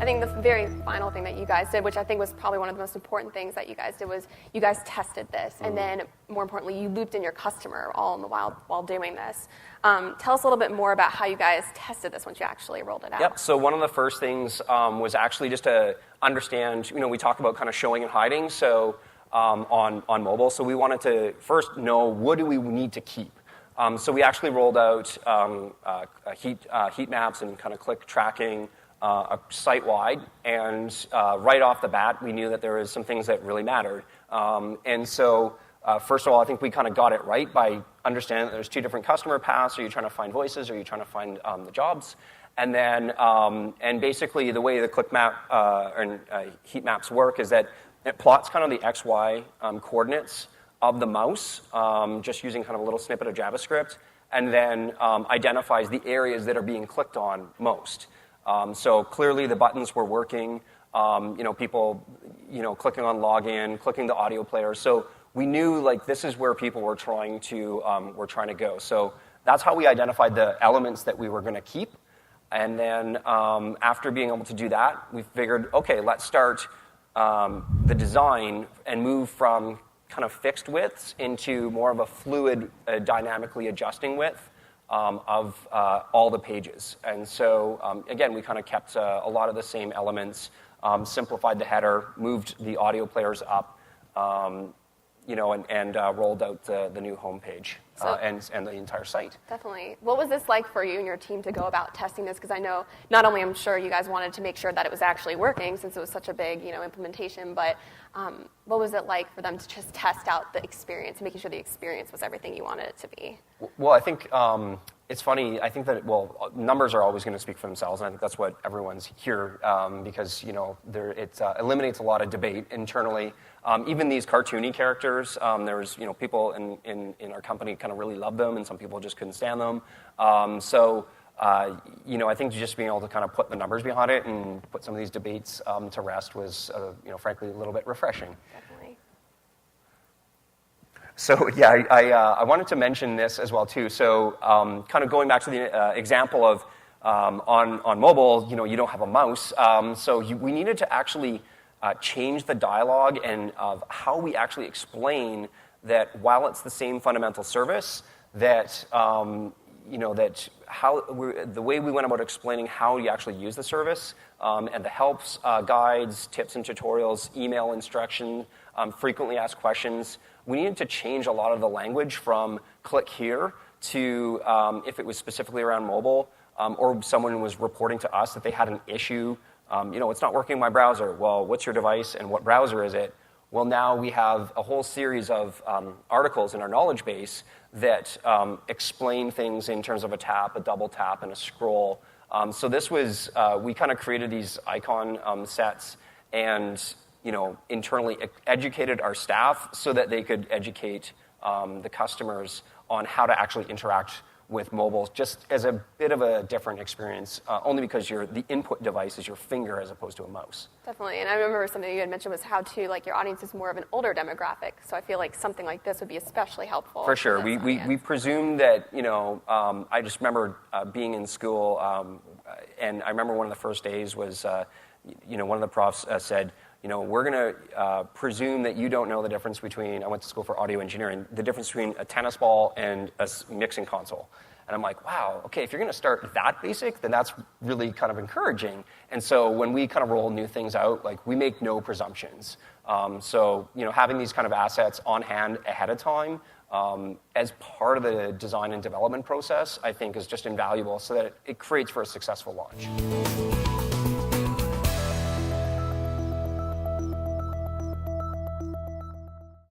I think the very final thing that you guys did, which I think was probably one of the most important things that you guys did, was you guys tested this, and then more importantly, you looped in your customer all in the while doing this. Tell us a little bit more about how you guys tested this once you actually rolled it out. Yep. So one of the first things was actually just to understand. We talk about kind of showing and hiding. So on mobile, so we wanted to first know what do we need to keep. So we actually rolled out heat maps and kind of click tracking site-wide, and right off the bat, we knew that there was some things that really mattered. And so, first of all, I think we kind of got it right by understanding that there's two different customer paths. Are you trying to find voices, or are you trying to find the jobs? And then, and basically, the way the click map and heat maps work is that it plots kind of the XY coordinates of the mouse, just using kind of a little snippet of JavaScript, and then identifies the areas that are being clicked on most. So clearly the buttons were working, people, clicking on login, clicking the audio player. So we knew like this is where people were trying to go. So that's how we identified the elements that we were going to keep. And then after being able to do that, we figured, okay, let's start the design and move from kind of fixed widths into more of a fluid, dynamically adjusting width of all the pages. And so, again, we kind of kept a lot of the same elements, simplified the header, moved the audio players up, and rolled out the new homepage and the entire site. Definitely. What was this like for you and your team to go about testing this? Because I know not only I'm sure you guys wanted to make sure that it was actually working since it was such a big implementation, but what was it like for them to just test out the experience, making sure the experience was everything you wanted it to be? Well, I think it's funny. I think that, numbers are always going to speak for themselves, and I think that's what everyone's here because, it eliminates a lot of debate internally. Even these cartoony characters, there's, people in our company kind of really love them, and some people just couldn't stand them. I think just being able to kind of put the numbers behind it and put some of these debates to rest was, frankly, a little bit refreshing. Definitely. So yeah, I wanted to mention this as well too. So kind of going back to the example of on mobile, you don't have a mouse. We needed to actually change the dialogue and of how we actually explain that while it's the same fundamental service, that the way we went about explaining how you actually use the service and the helps, guides, tips and tutorials, email instruction, frequently asked questions, we needed to change a lot of the language from click here to if it was specifically around mobile or someone was reporting to us that they had an issue, it's not working in my browser. Well, what's your device and what browser is it? Well, now we have a whole series of articles in our knowledge base that explain things in terms of a tap, a double tap, and a scroll. So this was, we kind of created these icon sets and, internally educated our staff so that they could educate the customers on how to actually interact with mobile, just as a bit of a different experience, only because the input device is your finger as opposed to a mouse. Definitely, and I remember something you had mentioned was how to, your audience is more of an older demographic, so I feel like something like this would be especially helpful. For sure, we presumed that, I just remember being in school, and I remember one of the first days was, one of the profs said, we're going to presume that you don't know the difference between, I went to school for audio engineering, the difference between a tennis ball and a mixing console. And I'm like, wow, okay, if you're going to start that basic, then that's really kind of encouraging. And so when we kind of roll new things out, we make no presumptions. Having these kind of assets on hand ahead of time as part of the design and development process, I think is just invaluable so that it creates for a successful launch.